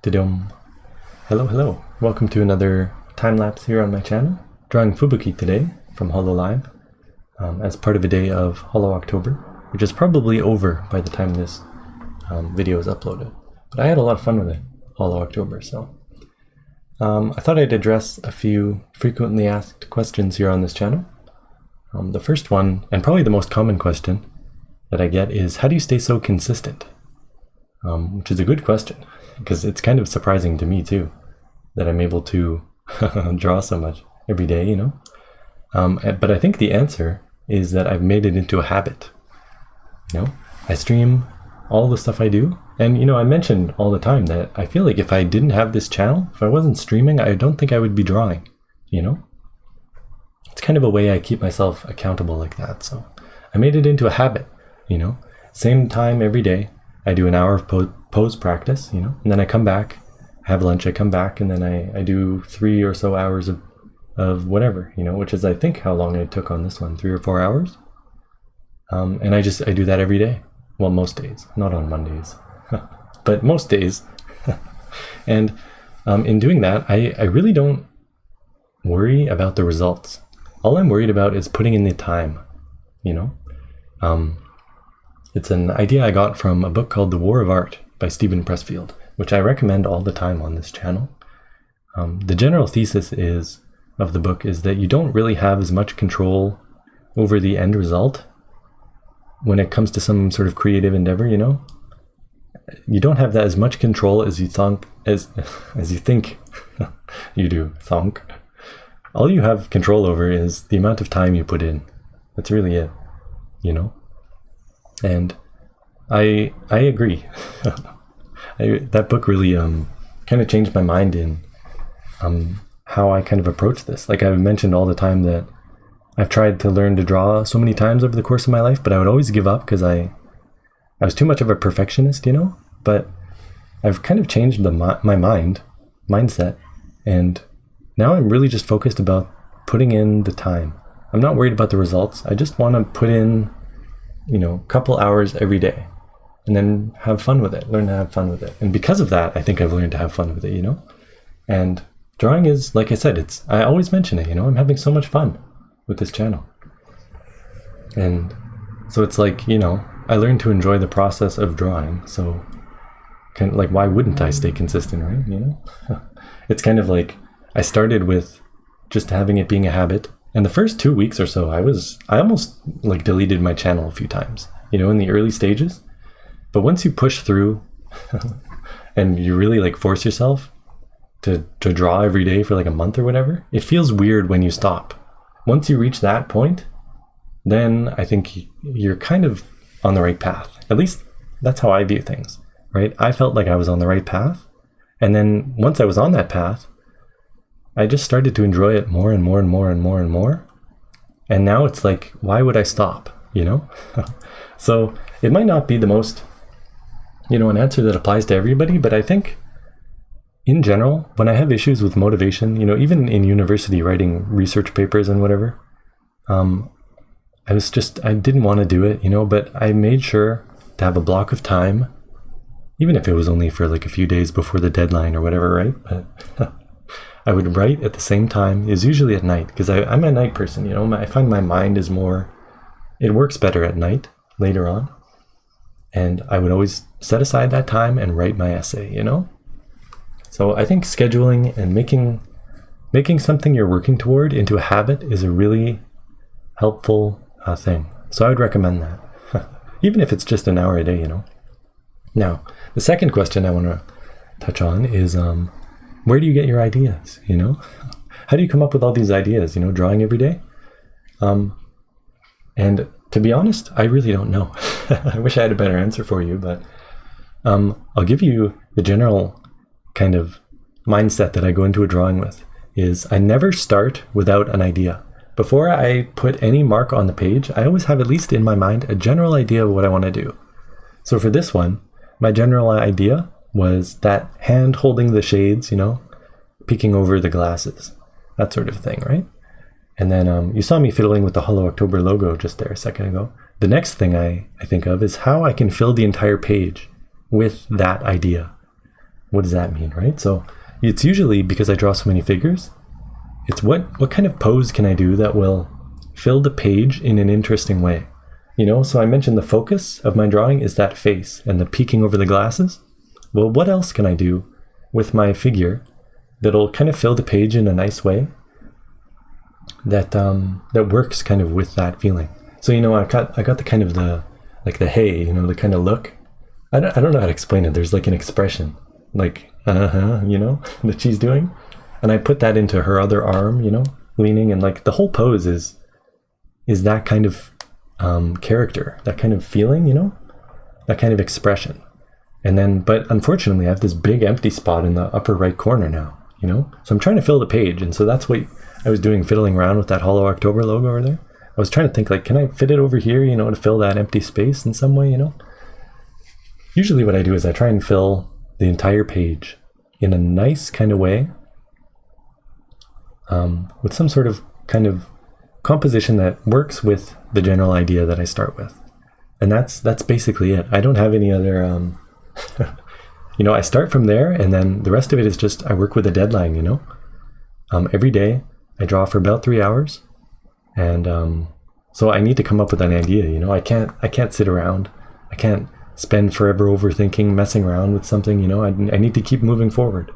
Da-dum. Hello. Welcome to another time lapse here on my channel. Drawing Fubuki today from HoloLive as part of a day of Holo October, which is probably over by the time this video is uploaded. But I had a lot of fun with it, Holo October, so I thought I'd address a few frequently asked questions here on this channel. The first one, and probably the most common question that I get, is how do you stay so consistent? Which is a good question, because it's kind of surprising to me too, that I'm able to draw so much every day, you know? But I think the answer is that I've made it into a habit. You know, I stream all the stuff I do, and you know, I mentioned all the time that I feel like if I didn't have this channel, if I wasn't streaming, I don't think I would be drawing, you know? It's kind of a way I keep myself accountable like that, so I made it into a habit, you know? Same time every day, I do an hour of pose practice, you know, and then I come back, have lunch, I come back, and then I do 3 or so hours of whatever, you know, which is I think how long I took on this one, 3 or 4 hours. And I do that every day. Well, most days, not on Mondays, but most days. And in doing that, I really don't worry about the results. All I'm worried about is putting in the time, you know. It's an idea I got from a book called The War of Art by Steven Pressfield, which I recommend all the time on this channel. The general thesis of the book is that you don't really have as much control over the end result when it comes to some sort of creative endeavor, you know? You don't have that as much control as you think you do, thonk. All you have control over is the amount of time you put in. That's really it, you know? And I agree. That book really kind of changed my mind in how I kind of approach this. Like I've mentioned all the time that I've tried to learn to draw so many times over the course of my life, but I would always give up because I was too much of a perfectionist, you know? But I've kind of changed my mindset, and now I'm really just focused about putting in the time. I'm not worried about the results. I just want to put in, you know, a couple hours every day and then have fun with it, learn to have fun with it. And because of that, I think I've learned to have fun with it, you know? And drawing is, like I said, I always mention it, you know, I'm having so much fun with this channel. And so it's like, you know, I learned to enjoy the process of drawing. So like, why wouldn't I stay consistent, right? You know, it's kind of like I started with just having it being a habit. And the first 2 weeks or so, I almost like deleted my channel a few times, you know, in the early stages. But once you push through and you really like force yourself to draw every day for like a month or whatever, it feels weird when you stop. Once you reach that point, then I think you're kind of on the right path. At least that's how I view things, right? I felt like I was on the right path. And then once I was on that path, I just started to enjoy it more and more and more and more and more. And now it's like, why would I stop, you know? So it might not be the most, you know, an answer that applies to everybody, but I think in general, when I have issues with motivation, you know, even in university writing research papers and whatever, I didn't want to do it, you know, but I made sure to have a block of time, even if it was only for like a few days before the deadline or whatever, right? But I would write at the same time. It was usually at night because I'm a night person, you know, I find my mind it works better at night later on. And I would always set aside that time and write my essay, you know? So I think scheduling and making something you're working toward into a habit is a really helpful thing. So I would recommend that, even if it's just an hour a day, you know? Now, the second question I want to touch on is, where do you get your ideas, you know? How do you come up with all these ideas, you know, drawing every day? And to be honest, I really don't know. I wish I had a better answer for you, but I'll give you the general kind of mindset that I go into a drawing with is I never start without an idea. Before I put any mark on the page, I always have at least in my mind a general idea of what I want to do. So for this one, my general idea was that hand holding the shades, you know, peeking over the glasses, that sort of thing, right? And then you saw me fiddling with the Holo October logo just there a second ago. The next thing I think of is how I can fill the entire page with that idea. what does that mean, right? So it's usually, because I draw so many figures, it's what kind of pose can I do that will fill the page in an interesting way? You know, so I mentioned the focus of my drawing is that face and the peeking over the glasses. Well, what else can I do with my figure that'll kind of fill the page in a nice way that that works kind of with that feeling? So, you know, I got the kind of the hey, you know, the kind of look. I don't know how to explain it. There's like an expression, like, you know, that she's doing. And I put that into her other arm, you know, leaning, and like the whole pose is that kind of character, that kind of feeling, you know, that kind of expression. And then, but unfortunately, I have this big empty spot in the upper right corner now, you know, so I'm trying to fill the page. And so that's what I was doing, fiddling around with that Hollow October logo over there. I was trying to think, like, can I fit it over here, you know, to fill that empty space in some way, you know? Usually what I do is I try and fill the entire page in a nice kind of way, with some sort of kind of composition that works with the general idea that I start with. And that's basically it. I don't have any other, you know, I start from there, and then the rest of it is just, I work with a deadline, you know? Every day I draw for about 3 hours. And so I need to come up with an idea, you know. I can't sit around. I can't spend forever overthinking, messing around with something, you know. I need to keep moving forward.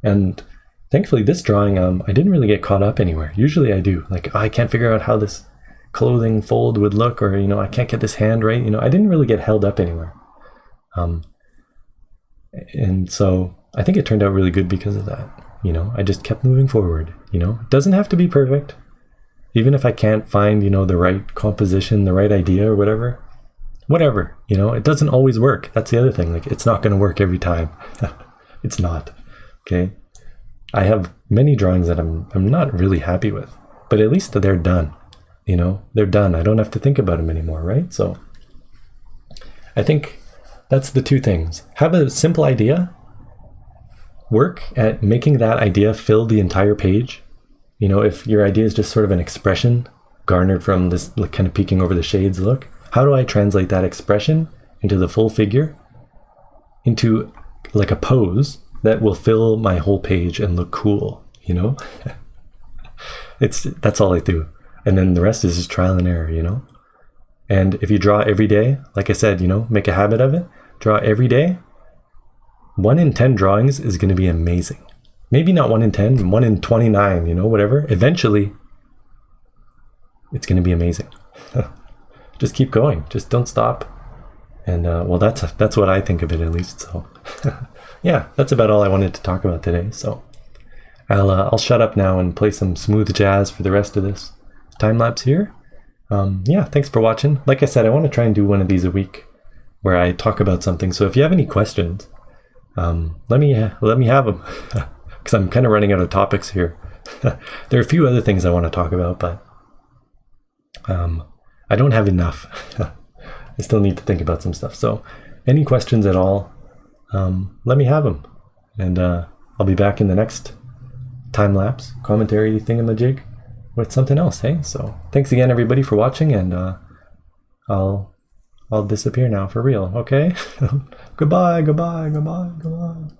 And thankfully this drawing, I didn't really get caught up anywhere. Usually I do. Like, oh, I can't figure out how this clothing fold would look, or, you know, I can't get this hand right. You know, I didn't really get held up anywhere. And so I think it turned out really good because of that. You know, I just kept moving forward, you know. It doesn't have to be perfect. Even if I can't find, you know, the right composition, the right idea or whatever, you know, it doesn't always work. That's the other thing. Like, it's not going to work every time. It's not. Okay. I have many drawings that I'm not really happy with, but at least they're done. You know, they're done. I don't have to think about them anymore, right? So I think that's the two things. Have a simple idea. Work at making that idea fill the entire page. You know, if your idea is just sort of an expression garnered from this kind of peeking over the shades look, how do I translate that expression into the full figure, into like a pose that will fill my whole page and look cool, you know? That's all I do. And then the rest is just trial and error, you know? And if you draw every day, like I said, you know, make a habit of it, draw every day, 1 in 10 drawings is going to be amazing. Maybe not 1 in 10, 1 in 29, you know, whatever. Eventually, it's going to be amazing. Just keep going. Just don't stop. And well, that's what I think of it, at least. So yeah, that's about all I wanted to talk about today. So I'll shut up now and play some smooth jazz for the rest of this time lapse here. Yeah, thanks for watching. Like I said, I want to try and do one of these a week where I talk about something. So if you have any questions, let me have them. Because I'm kind of running out of topics here. There are a few other things I want to talk about, but I don't have enough. I still need to think about some stuff. So any questions at all, let me have them. And I'll be back in the next time-lapse commentary thingamajig with something else, hey? So thanks again, everybody, for watching, and I'll disappear now for real, okay? Goodbye, goodbye, goodbye, goodbye.